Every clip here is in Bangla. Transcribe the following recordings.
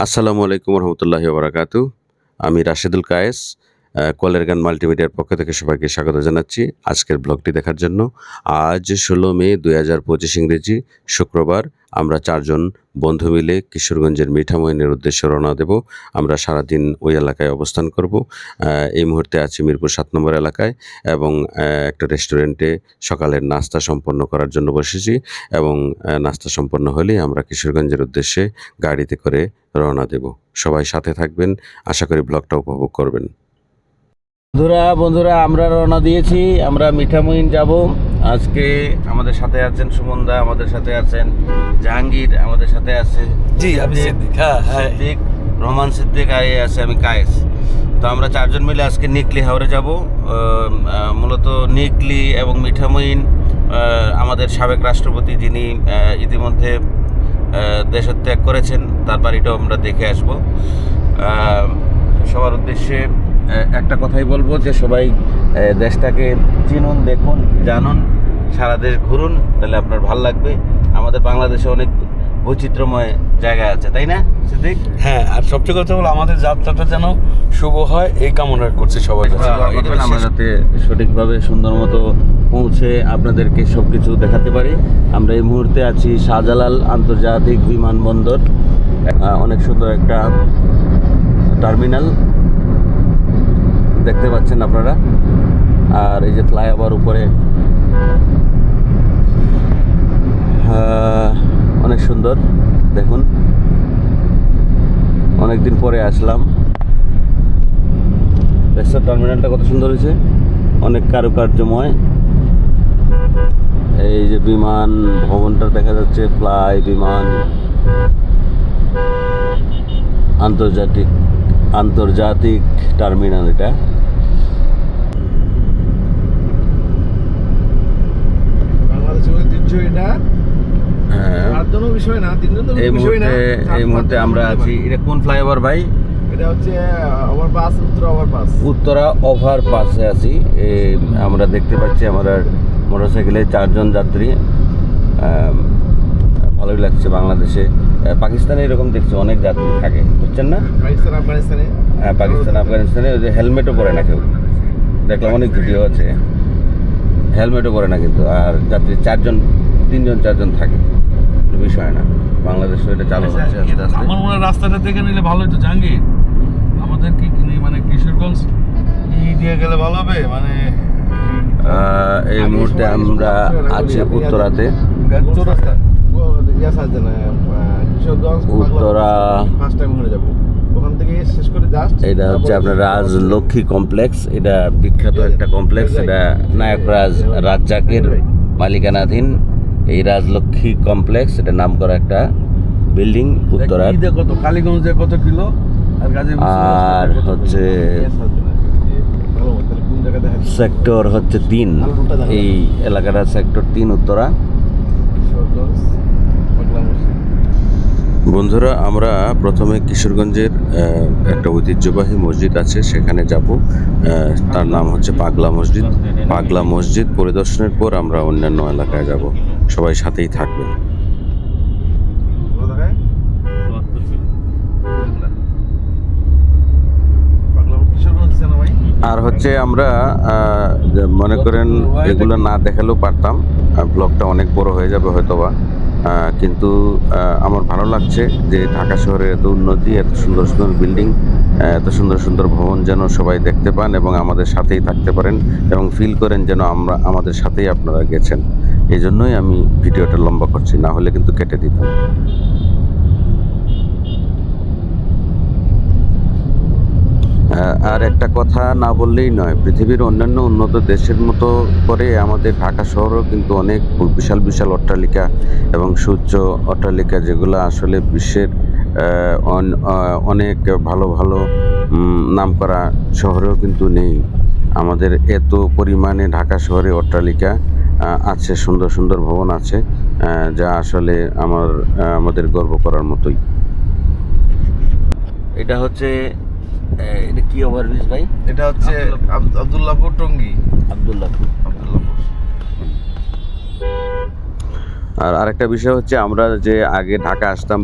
আসসালামু আলাইকুম রহমতুল্লাহি বারাকাতু। আমি রাশেদুল কায়েস কলের গান মাল্টিমিডিয়ার পক্ষ থেকে সবাইকে স্বাগত জানাচ্ছি আজকের ব্লগটি দেখার জন্য। আজ ১৬ মে ২০২৫ ইংরেজি শুক্রবার আমরা ৪ জন বন্ধু মিলে কিশোরগঞ্জের মিঠামইনের উদ্দেশ্যে রওনা দেব। আমরা সারাদিন ওই এলাকায় অবস্থান করব। এই মুহূর্তে আছি মিরপুর ৭ নম্বর এলাকায় এবং একটা রেস্টুরেন্টে সকালের নাস্তা সম্পন্ন করার জন্য বসেছি এবং নাস্তা সম্পন্ন হলেই আমরা কিশোরগঞ্জের উদ্দেশ্যে গাড়িতে করে রওনা দেব। সবাই সাথে থাকবেন, আশা করি ব্লগটা উপভোগ করবেন। বন্ধুরা আমরা রওনা দিয়েছি, আমরা মিঠামইন যাব। আজকে আমাদের সাথে আছেন সুমনদা, আমাদের সাথে আছেন জাহাঙ্গীর, আমাদের সাথে আছে জি আমি সিদ্দিক। হ্যাঁ সিদ্দিক, রহমান সিদ্দিক, আর আছে আমি কায়েস। তো আমরা ৪ জন মিলে আজকে নিকলি হাওরে যাব। মূলত নিকলি এবং মিঠামইন আমাদের সাবেক রাষ্ট্রপতি যিনি ইতিমধ্যে দেশত্যাগ করেছেন তার বাড়িটাও আমরা দেখে আসব। সবার উদ্দেশ্যে একটা কথাই বলবো যে সবাই দেশটাকে চিনুন, দেখুন, জানুন, সারা দেশ ঘুরুন, তাহলে আপনার ভাল লাগবে। আমাদের বাংলাদেশে অনেক বৈচিত্র্যময় জায়গা আছে, তাই না সিদ্দিক? হ্যাঁ, আর সবচেয়ে কথা হলো আমাদের যাত্রাটা যেন শুভ হয় এই কামনা করছি সবাই কাছে। আমরা যাতে সঠিকভাবে সুন্দর মতো পৌঁছে আপনাদেরকে সব কিছু দেখাতে পারি। আমরা এই মুহূর্তে আছি শাহজালাল আন্তর্জাতিক বিমানবন্দর। অনেক সুন্দর একটা টার্মিনাল দেখতে পাচ্ছেন আপনারা। আর এই যে ফ্লাইওভার উপরে অনেক সুন্দর, দেখুন অনেকদিন পরে আসলাম। টার্মিনালটা কত সুন্দর হয়েছে, অনেক কারুকার্যময়। এই যে বিমান ভবনটা দেখা যাচ্ছে, ফ্লাই বিমান আন্তর্জাতিক টার্মিনাল এটা। এই মুহূর্তে আমরা আছি, এটা কোন ফ্লাইওভার ভাই? এটা হচ্ছে ওভারপাস, উত্তরা ওভারপাসে আছি। আমরা দেখতে পাচ্ছি আমরা মোটরসাইকেলে 4 জন যাত্রী। ভালোই লাগছে। বাংলাদেশে, পাকিস্তানে এরকম দেখছি অনেক যাত্রী থাকে, বুঝছেন না? পাকিস্তান আফগানিস্তানে ওই যে হেলমেটও পরে না কেউ, দেখলাম অনেক ভিডিও আছে, হেলমেটও পরে না কিন্তু। আর যাত্রী 4 জন 3 জন 4 জন থাকে, বিষয় না। বাংলাদেশে এটা চালু হচ্ছে আস্তে আস্তে। আমার মনে হয় রাস্তাটা দেখে নিলে ভালো হতো জাহাঙ্গীর। আমাদের কি মানে কিশোরগঞ্জ দিয়ে গেলে ভালো হবে। মানে এই মুহূর্তে আমরা আছি উত্তরাতে। উত্তরা এটা হচ্ছে আপনার রাজলক্ষ্মী কমপ্লেক্স। এটা বিখ্যাত একটা কমপ্লেক্স। এটা নায়করাজ রাজ্জাকের মালিকানাধীন এই রাজলক্ষ্মী কমপ্লেক্স। এটা নাম করা একটা বিল্ডিং উত্তরা। কত কালীগঞ্জে কত কিলো আর হচ্ছে সেক্টর হচ্ছে 3, এই এলাকাটা সেক্টর 3 উত্তরা। বন্ধুরা আমরা প্রথমে কিশোরগঞ্জের একটা ঐতিহ্যবাহী মসজিদ আছে, সেখানে যাব। তার নাম হচ্ছে পাগলা মসজিদ। পাগলা মসজিদ পরিদর্শনের পর আমরা অন্যান্য এলাকায় যাব। সবাই সাথেই থাকবেন। আর হচ্ছে আমরা মনে করেন এগুলো না দেখালেও পারতাম, ব্লগটা অনেক বড় হয়ে যাবে হয়তোবা, কিন্তু আমার ভালো লাগছে যে ঢাকা শহরের এত উন্নতি, এত সুন্দর সুন্দর বিল্ডিং, এত সুন্দর সুন্দর ভবন যেন সবাই দেখতে পান এবং আমাদের সাথেই থাকতে পারেন এবং ফিল করেন যেন আমরা আমাদের সাথেই আপনারা গেছেন। এই জন্যই আমি ভিডিওটা লম্বা করছি, না হলে কিন্তু কেটে দিতাম। আর একটা কথা না বললেই নয়, পৃথিবীর অন্যান্য উন্নত দেশের মতো করে আমাদের ঢাকা শহরও কিন্তু অনেক বিশাল বিশাল অট্টালিকা এবং সুউচ্চ অট্টালিকা, যেগুলো আসলে বিশ্বের অনেক ভালো ভালো নামকরা শহরেও কিন্তু নেই। আমাদের এত পরিমাণে ঢাকা শহরে অট্টালিকা আছে, সুন্দর সুন্দর ভবন আছে, যা আসলে আমাদের গর্ব করার মতোই। এটা হচ্ছে এটা কি ওভারব্রিজ ভাই? এটা হচ্ছে আব্দুল্লাহপুর টঙ্গী। আব্দুল্লাহপুর। আর আরেকটা বিষয় হচ্ছে আমরা যে আগে ঢাকা আসতাম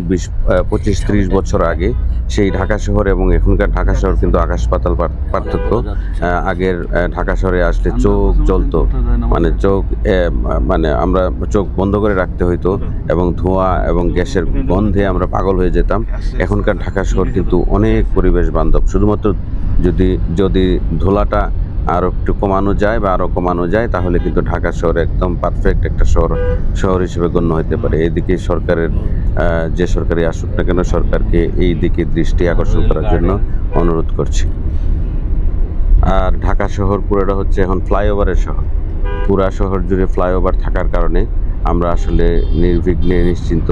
25-30 বছর আগে, সেই ঢাকা শহর এবং এখনকার ঢাকা শহর কিন্তু আকাশ পাতাল পার্থক্য। আগের ঢাকা শহরে আসলে চোখ জ্বলতো, মানে চোখ মানে আমরা চোখ বন্ধ করে রাখতে হইতো এবং ধোঁয়া এবং গ্যাসের গন্ধে আমরা পাগল হয়ে যেতাম। এখনকার ঢাকা শহর কিন্তু অনেক পরিবেশ বান্ধব, শুধুমাত্র যদি ধুলাটা আরও একটু কমানো যায় বা আরও কমানো যায় তাহলে কিন্তু ঢাকা শহর একদম পারফেক্ট একটা শহর হিসেবে গণ্য হতে পারে। এদিকে সরকারের যে সরকারই আসুক না কেন, সরকারকে এই দিকে দৃষ্টি আকর্ষণ করার জন্য অনুরোধ করছি। আর ঢাকা শহর পুরোটা হচ্ছে এখন ফ্লাইওভারের শহর। পুরা শহর জুড়ে ফ্লাইওভার থাকার কারণে আমরা আসলে নির্বিঘ্নে নিশ্চিন্ত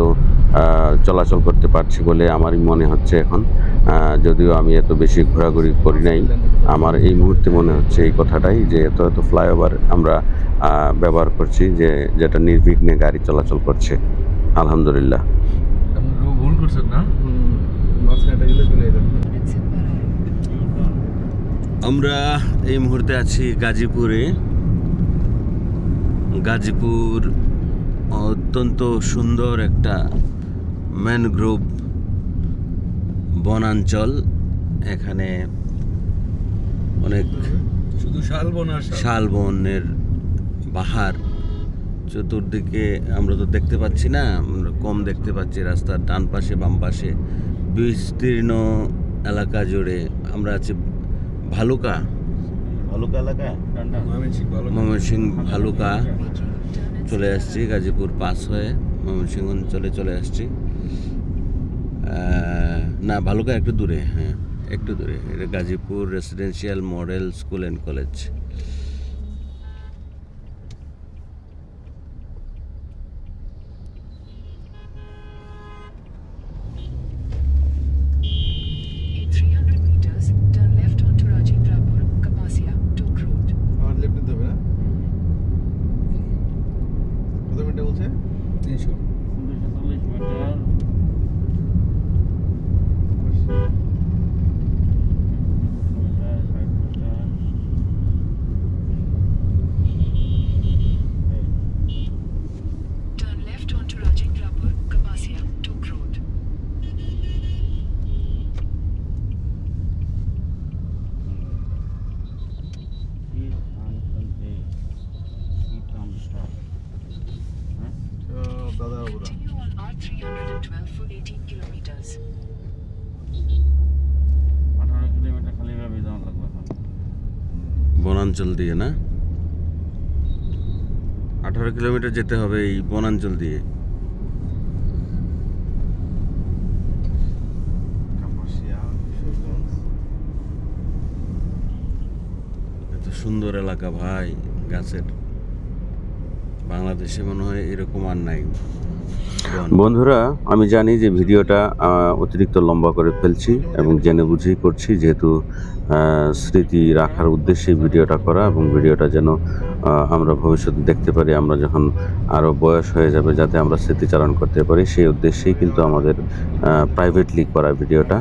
চলাচল করতে পারছি বলে আমারই মনে হচ্ছে এখন। যদিও আমি এত বেশি ঘোরাঘুরি করি নাই, আমার এই মুহূর্তে মনে হচ্ছে এই কথাটাই যে এত ফ্লাইওভার আমরা ব্যবহার করছি, যেটা নির্বিঘ্নে গাড়ি চলাচল করছে। আলহামদুলিল্লাহ। ভুল করছেন না? মাঝখানটা গেলে চলে যেতাম। আমরা এই মুহূর্তে আছি গাজীপুরে। গাজীপুর অত্যন্ত সুন্দর একটা ম্যানগ্রোভ বনাঞ্চল। এখানে অনেক শুধু শালবন আর শালবনের বাহার চতুর্দিকে। আমরা তো দেখতে পাচ্ছি না, আমরা কম দেখতে পাচ্ছি। রাস্তার ডান পাশে বাম পাশে বিস্তীর্ণ এলাকা জুড়ে আমরা আছি ভালুকা এলাকা, ময়মনসিংহ ভালুকা চলে আসছি। গাজীপুর পাস হয়ে ময়মনসিংহ অঞ্চলে চলে আসছি। না, ভালুকা একটু দূরে, হ্যাঁ একটু দূরে। এটা Gazipur residential model school and college. In 300 meters, turn left onto Rajivrapur, Kapasia, Took Road. আমার লেফট নিতে হবে না? কত মিনিট বলছে? 300। Turn left onto Rajivrapur, Kapasia, Took Road. দাদা বাবুরা Continue on R312 for 18 kilometers. 18 kilometre খালি ভাবে যাওয়া লাগবে এখন। বনাঞ্চল দিয়ে না, 18 কিলোমিটার যেতে হবে এই বনাঞ্চল দিয়ে। কাপাসিয়া, কিশোরগঞ্জ। এত সুন্দর এলাকা ভাই, গাছের। বাংলাদেশে মনে হয় এরকম আর নাই। বন্ধুরা, আমি জানি যে ভিডিওটা অতিরিক্ত লম্বা করে ফেলছি এবং জেনে বুঝেই করছি, যেহেতু স্মৃতি রাখার উদ্দেশ্যে ভিডিওটা করা, এবং ভিডিওটা যেন আমরা ভবিষ্যতে দেখতে পারি, আমরা যখন আরও বয়স হয়ে যাবে যাতে আমরা স্মৃতিচারণ করতে পারি, সেই উদ্দেশ্যেই কিন্তু আমাদের প্রাইভেটলি করা ভিডিওটা।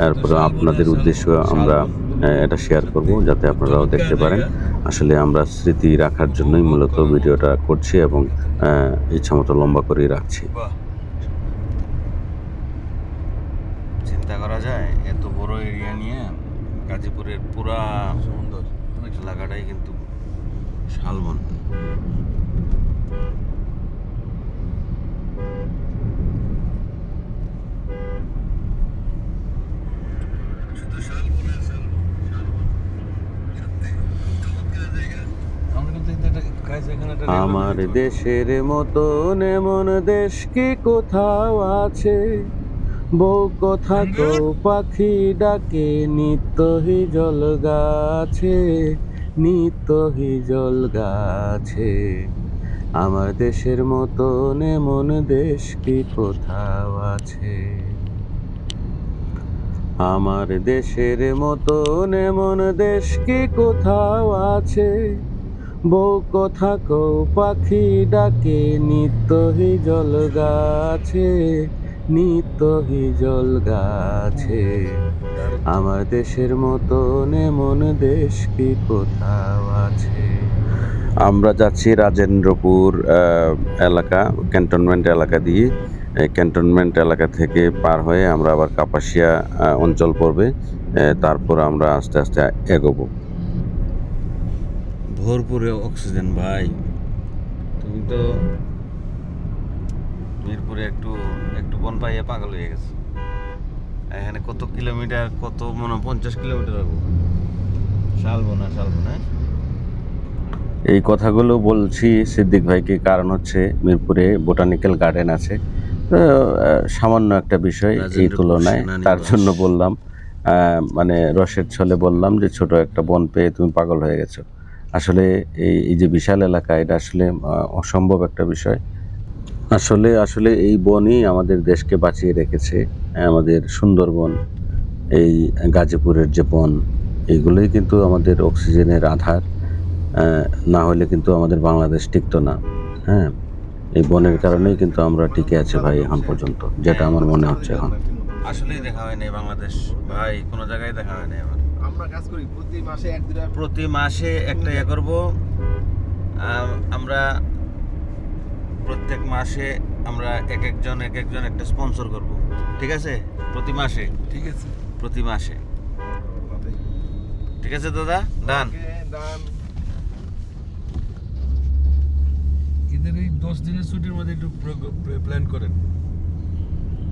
এরপরে আপনাদের উদ্দেশ্যে আমরা এটা শেয়ার করব যাতে আপনারাও দেখতে পারেন। আসলে আমরা স্মৃতি রাখার জন্যই মূলত ভিডিওটা করছি এবং ইচ্ছামতো লম্বা করেই রাখছি। চিন্তা করা যায় এত বড় এরিয়া নিয়ে গাজীপুরের পুরা সুন্দর অনেক এলাকাটাই কিন্তু শালবন। আমার দেশের মতন এমন দেশ কি কোথাও আছে, বউ কথা কৌ পাখি ডাকে, নিত্য হিজল গাছে, নিত্য হিজল গাছে। আমার দেশের মতন এমন দেশ কি কোথাও আছে। আমার দেশের মতন এমন দেশ কি কোথাও আছে, বউ কথা কৌ পাখি ডাকে, নিত্য হিজল গাছে, নিত্য হিজল গাছে। আমার দেশের মতন এমন দেশ কি কোথাও আছে। আমরা যাচ্ছি রাজেন্দ্রপুর এলাকা, ক্যান্টনমেন্ট এলাকা দিয়ে। ক্যান্টনমেন্ট এলাকা থেকে পার হয়ে আমরা আবার কাপাসিয়া অঞ্চল পড়বে, তারপর আমরা আস্তে আস্তে এগোবো। ভরপুরে অক্সিজেন ভাই, তুমি তো মিরপুরে একটু একটু বন পাইয়ে পাগল হয়ে গেছে। এখানে কত কিলোমিটার, কত মনে হয় 50 কিলোমিটার হবে। শালবো না এই কথাগুলো বলছি সিদ্দিক ভাইকে, কারণ হচ্ছে মিরপুরে বোটানিক্যাল গার্ডেন আছে, তো সামান্য একটা বিষয় এই তুলনায়, তার জন্য বললাম, মানে রসের ছলে বললাম যে ছোট একটা বন পেয়ে তুমি পাগল হয়ে গেছো। আসলে এই যে বিশাল এলাকা, এটা আসলে অসম্ভব একটা বিষয়। আসলে এই বনই আমাদের দেশকে বাঁচিয়ে রেখেছে। আমাদের সুন্দরবন, এই গাজীপুরের যে বন, এইগুলোই কিন্তু আমাদের অক্সিজেনের আধার। না হলে কিন্তু আমাদের বাংলাদেশ টিকতো না। হ্যাঁ, এই বনের কারণেই কিন্তু আমরা টিকে আছি ভাই এখন পর্যন্ত, যেটা আমার মনে হচ্ছে এখন। আসলেই দেখা হয় নাই বাংলাদেশ ভাই, কোনো জায়গায় দেখা হয় নাই আমার। আমরা কাজ করি প্রতি মাসে 1-2টা প্রতি মাসে একটা ইয়ে করবো আমরা, প্রত্যেক মাসে আমরা এক একজন একটা স্পন্সর করব, ঠিক আছে? প্রতি মাসে, ঠিক আছে, প্রতি মাসে, ঠিক আছে দাদা, ডান। ডান। এদের এই 10 দিনের ছুটির মধ্যে একটু প্ল্যান করেন,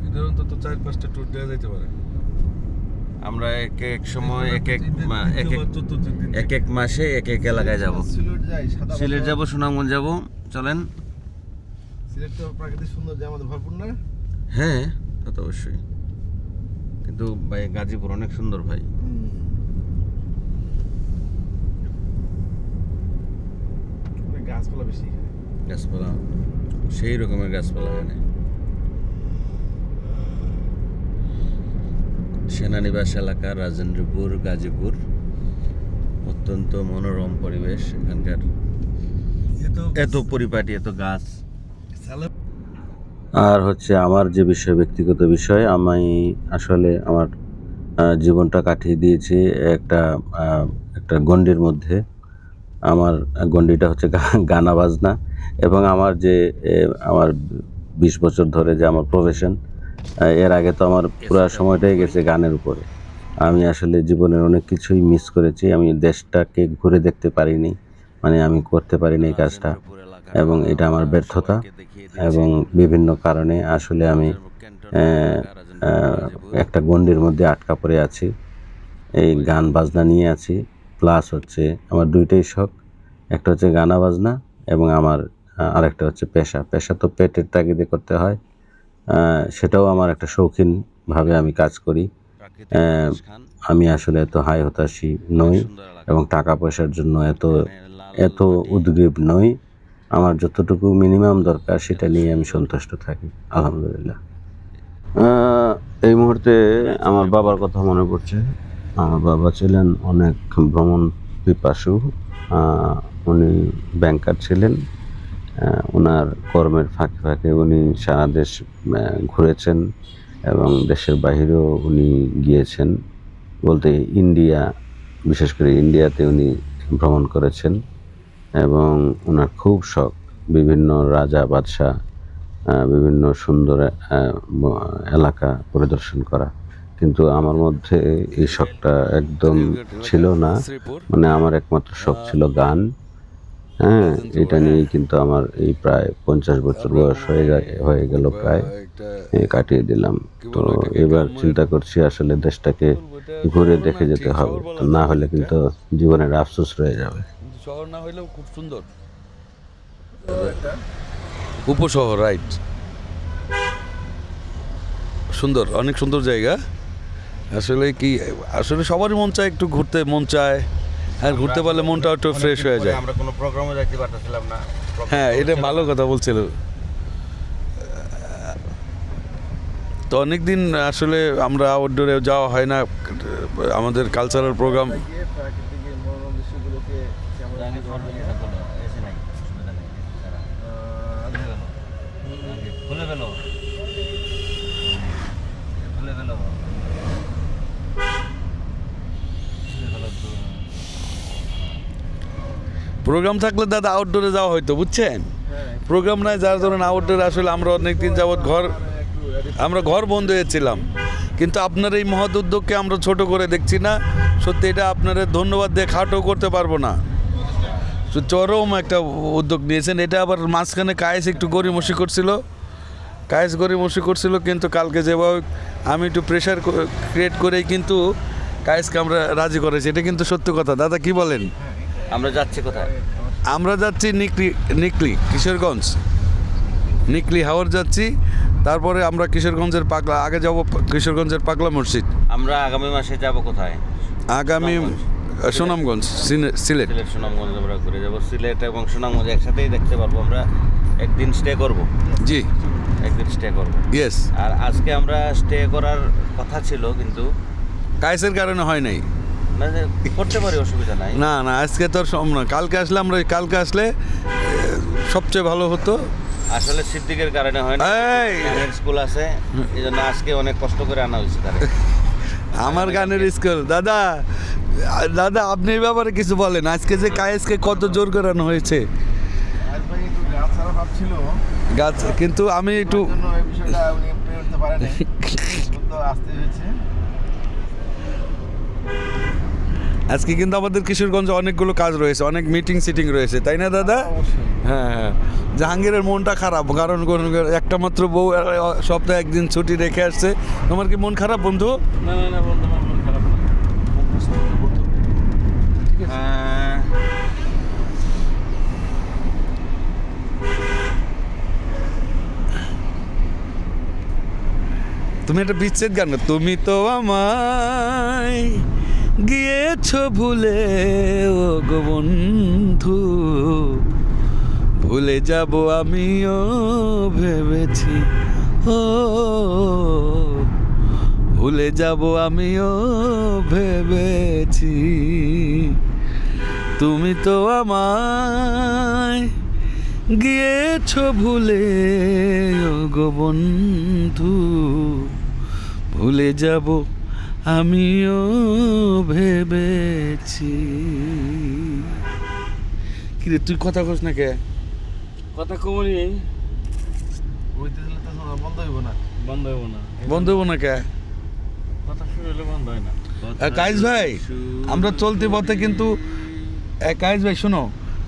এদের অন্তত 4-5টা ট্যুর দেওয়া যেতে পারে। আমরা এক সময় এক চতুর্থ দিন এক মাসে এক এলাকায় যাব। সিলেট যাই, সাদা সিলেট যাব, সুনামগঞ্জ যাব, চলেন। সিলেট তো প্রাকৃতিক সৌন্দর্যে আমাদের ভরপুর না? হ্যাঁ, তা তো অবশ্যই, কিন্তু ভাই গাজীপুর অনেক সুন্দর ভাই। গাছপালা বেশি এখানে। গাছপালা, সেই রকমের গাছপালা এখানে। সেনানিবাস এলাকা, রাজেন্দ্রপুর, গাজীপুর, অত্যন্ত মনোরম পরিবেশ এখানকার। এত পরিপাটি, এত গাছ। আর হচ্ছে আমার যে বিষয়, ব্যক্তিগত বিষয়, আমি আসলে আমার জীবনটা কাটিয়ে দিয়েছি একটা গণ্ডির মধ্যে। আমার গণ্ডিটা হচ্ছে গানা বাজনা, এবং আমার 20 বছর ধরে যে আমার প্রফেশন, এর আগে তো আমার পুরো সময়টাই গেছে গানের উপরে। আমি আসলে জীবনের অনেক কিছুই মিস করেছি, আমি দেশটাকে ঘুরে দেখতে পারিনি, মানে আমি করতে পারিনি এই কাজটা, এবং এটা আমার ব্যর্থতা, এবং বিভিন্ন কারণে আসলে আমি একটা গণ্ডির মধ্যে আটকা পড়ে আছি। এই গান বাজনা নিয়ে আছি, প্লাস হচ্ছে আমার দুইটাই শখ, একটা হচ্ছে গানা বাজনা, এবং আমার আরেকটা হচ্ছে পেশা তো পেটের তাগিদে করতে হয়, সেটাও আমার একটা শৌখিনভাবে আমি কাজ করি। আমি আসলে এত হাই হতাশি নই, এবং টাকা পয়সার জন্য এত উদ্গ্রীব নই। আমার যতটুকু মিনিমাম দরকার সেটা নিয়ে আমি সন্তুষ্ট থাকি, আলহামদুলিল্লাহ। এই মুহূর্তে আমার বাবার কথা মনে পড়ছে। আমার বাবা ছিলেন অনেক ভ্রমণ পিপাসু, উনি ব্যাংকার ছিলেন। ওনার কর্মের ফাঁকে ফাঁকে উনি সারা দেশ ঘুরেছেন, এবং দেশের বাইরেও উনি গিয়েছেন, বলতে ইন্ডিয়া, বিশেষ করে ইন্ডিয়াতে উনি ভ্রমণ করেছেন, এবং ওনার খুব শখ বিভিন্ন রাজা বাদশাহ, বিভিন্ন সুন্দর এলাকা পরিদর্শন করা। কিন্তু আমার মধ্যে এই শখটা একদম ছিল না, মানে আমার একমাত্র শখ ছিল গান। হ্যাঁ, এটা নিয়েই কিন্তু আমার এই প্রায় 50 বছর বয়স হয়ে গেল প্রায়, কাটিয়ে দিলাম। তো এবার চিন্তা করছি আসলে দেশটাকে ঘুরে দেখে যেতে হবে, না হলে কিন্তু জীবনের আফসোস রয়ে যাবে। শহর না হইলেও খুব সুন্দর উপশহর, রাইট, সুন্দর, অনেক সুন্দর জায়গা। আসলে সবারই মন চায়, একটু ঘুরতে মন চায়, আর ঘুরতে পারলে মনটা একটু ফ্রেশ হয়ে যায়। আমরা কোনো প্রোগ্রামে যাইতে পারতেছিলাম না। হ্যাঁ, এটা ভালো কথা বলছিল। তো অনেকদিন আসলে আমরা আউটডোরে যাওয়া হয় না, আমাদের কালচারাল প্রোগ্রাম। প্রাকৃতিক মনোরম দৃশ্যগুলোকে প্রোগ্রাম থাকলে দাদা আউটডোরে যাওয়া হয়তো, বুঝছেন? প্রোগ্রাম নাই, যার ধরুন আউটডোরে আসলে আমরা অনেক দিন যাবৎ আমরা ঘর বন্ধ হয়েছিলাম, কিন্তু আপনার এই মহৎ উদ্যোগকে আমরা ছোট করে দেখছি না। সত্যি এটা আপনাদের ধন্যবাদ দিয়ে খাটো করতে পারবো না। তো চরম একটা উদ্যোগ নিয়েছেন। এটা আবার মাঝখানে কায়েস একটু গড়িমসি করছিল, কিন্তু কালকে যেভাবে আমি একটু প্রেশার ক্রিয়েট করেই কিন্তু কায়েসকে আমরা রাজি করেছি। এটা কিন্তু সত্য কথা। দাদা কি বলেন? আমরা যাচ্ছি কোথায়? আমরা যাচ্ছি নিকলি কিশোরগঞ্জ, নিকলি হাওর যাচ্ছি। তারপরে আমরা কিশোরগঞ্জের আগে যাব কিশোরগঞ্জের পাগলা মসজিদ। আমরা আগামী মাসে যাব কোথায়? আগামী সুনামগঞ্জ, সিলেট। সুনামগঞ্জ আমরা ঘুরে যাবো। সিলেট এবং সুনামগঞ্জ একসাথেই দেখতে পারবো। আমরা একদিন স্টে করব। জি, একদিন স্টে করব। ইয়েস। আর আজকে আমরা স্টে করার কথা ছিল, কিন্তু কায়েসের কারণে হয় নাই। মানে করতে পারি, অসুবিধা নাই। না আজকে তো আর সম্ভব না। কালকে আসলে সবচেয়ে ভালো হতো। আসলে সিদ্দিকের কারণে হয় না, এই! গানের স্কুল আছে, এই জন্য আজকে অনেক কষ্ট করে আনা হয়েছে তারে। আমার গানের স্কুল। দাদা আপনি এই ব্যাপারে কিছু বলেন। আজকে যে কায়েসকে কত জোর করানো হয়েছে। আজ ভাই একটু গাছ ছাড়া ভাবছিল, গাছ, কিন্তু আমি একটু এই জন্য এই বিষয়টা উনি পেরে উঠতে পারেনি, তো আসতে হয়েছে। আজকে কিন্তু আমাদের কিশোরগঞ্জে অনেকগুলো কাজ রয়েছে, অনেক সিটিং রয়েছে, তাই না দাদা? অবশ্যই। হ্যাঁ। জাহাঙ্গীরের মনটা খারাপ, কারণ একটা মাত্র বউ সপ্তাহে একদিন ছুটি রেখে আসছে। তোমার কি মন খারাপ বন্ধু? না বন্ধু, আমার মন খারাপ না। তুমি একটা বিচ্ছেদ গান, তুমি তো আমায় গিয়েছো ভুলে ও গো বন্ধু, ভুলে যাব আমিও ভেবেছি, ও ভুলে যাব আমিও ভেবেছি, তুমি তো আমায় গিয়েছো ভুলে ও গো বন্ধু, ভুলে যাব আমিও ভেবেছি। কিরে তুই কথা কস না কে? কথা কমনি, বইতে দিলে তো বন্ধ হইব না। বন্ধ হবো না কে? কথা শুরু হলে বন্ধ হয় না। কায়েস ভাই, আমরা চলতে পথে কিন্তু কায়েস ভাই শোনো,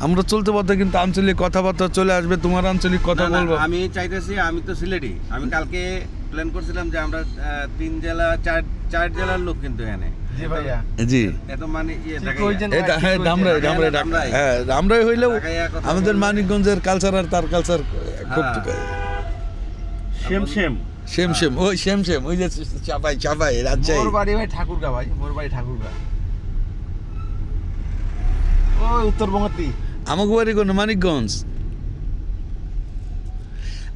আমরা চলতে পথে কিন্তু আঞ্চলিক কথাবার্তা চলে আসবে, তোমার আঞ্চলিক কথা না, না, বলবো। আমি চাইতেছি, আমি তো সিলেটি, আমি কালকে প্ল্যান করছিলাম যে আমরা 3 জেলা 4 জেলার লোক কিন্তু এখানে। জি ভাইয়া। জি, এত মানে ঠিক কইছেন। হ্যাঁ ধামরাই হইলেও ঢাকাইয়া কথা আমাদের বলবো। মানিকগঞ্জের কালচার আর তার কালচার খুব হ্যাঁ। সেম ওই যে চাপাই রাজশাহী। মোর বাড়ি ভাই ঠাকুরগা, ভাই মোর বাড়ি ঠাকুরগা। ওই উত্তরবঙ্গতি। আমাকে বাড়ি কোন মানিকগঞ্জ।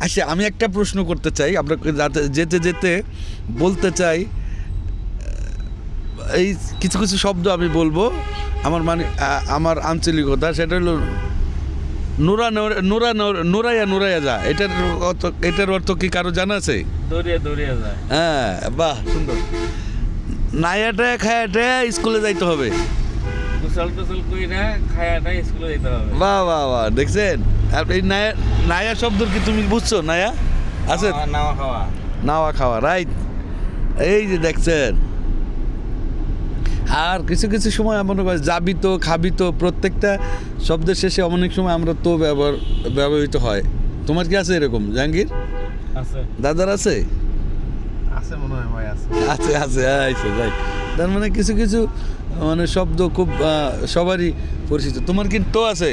আচ্ছা, আমি একটা প্রশ্ন করতে চাই, আমরা যেতে যেতে বলতে চাই, এই কিছু কিছু শব্দ আমি বলবো আমার আঞ্চলিকতা, সেটা হলো নুরাইয়া যা। এটার অর্থ কি কারো জানা আছে? দৌড়িয়া যায়। হ্যাঁ, বাহ, সুন্দর। নাইয়াটা খায়াটা স্কুলে যাইতে হবে। গোসল টোসল কইরা খায়াটা স্কুলে যেতে হবে। বাহ, দেখছেন? আর এই নায়া শব্দ কি তুমি বুঝছো? নায়া আছে, নাওয়া খাওয়া। নাওয়া খাওয়া, রাইট। এই যে দেখছেন। আর কিছু কিছু সময় মনে করি যাবি তো, খাবি তো, প্রত্যেকটা শব্দের শেষে অনেক সময় আমরা তো ব্যবহৃত হয়। তোমার কি আছে এরকম জাহাঙ্গীর? আছে। দাদার আছে? আছে মনে হয় ভাই, আছে। আছে রাইট। তার মানে কিছু কিছু মানে শব্দ খুব সবারই পরিচিত। তোমার কি তো আছে?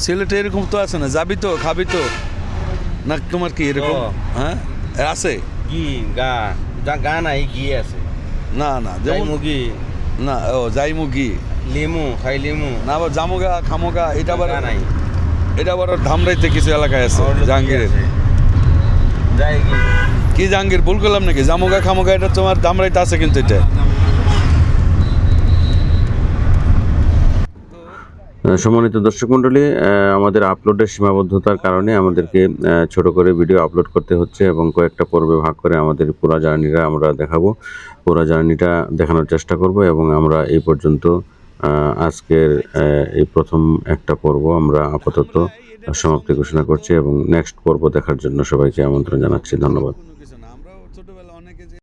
সিলেটে এরকম তো আছে না, যাবি তো, খাবি তো, না তোমার কি এরকম? তো। হ্যাঁ আছে। গি গা নাই, গি আছে। না যেমন মুগি না, যাইমু গি, লিমু খাই, লিমু না আবার জামুগা খামোগা, এটা আবার গা নাই। এটা আবার ধামরাইতে কিছু এলাকায় আছে জাহাঙ্গীরের। যাই গি কি জাহাঙ্গীর ভুল করলাম নাকি? জামুগা খামোগা এটা তোমার ধামরাইতে আছে কিন্তু এটা। সম্মানিত দর্শক মণ্ডলী, আমাদের আপলোডের সীমাবদ্ধতার কারণে আমাদেরকে ছোট করে ভিডিও আপলোড করতে হচ্ছে এবং কয়েকটা পর্বে ভাগ করে আমাদের পুরো জার্নিটা আমরা দেখাবো, পুরো জার্নিটা দেখানোর চেষ্টা করব এবং আমরা এই পর্যন্ত আজকের এই প্রথম একটা পর্ব আমরা আপাতত সমাপ্তি ঘোষণা করছি এবং নেক্সট পর্ব দেখার জন্য সবাইকে আমন্ত্রণ জানাচ্ছি। ধন্যবাদ।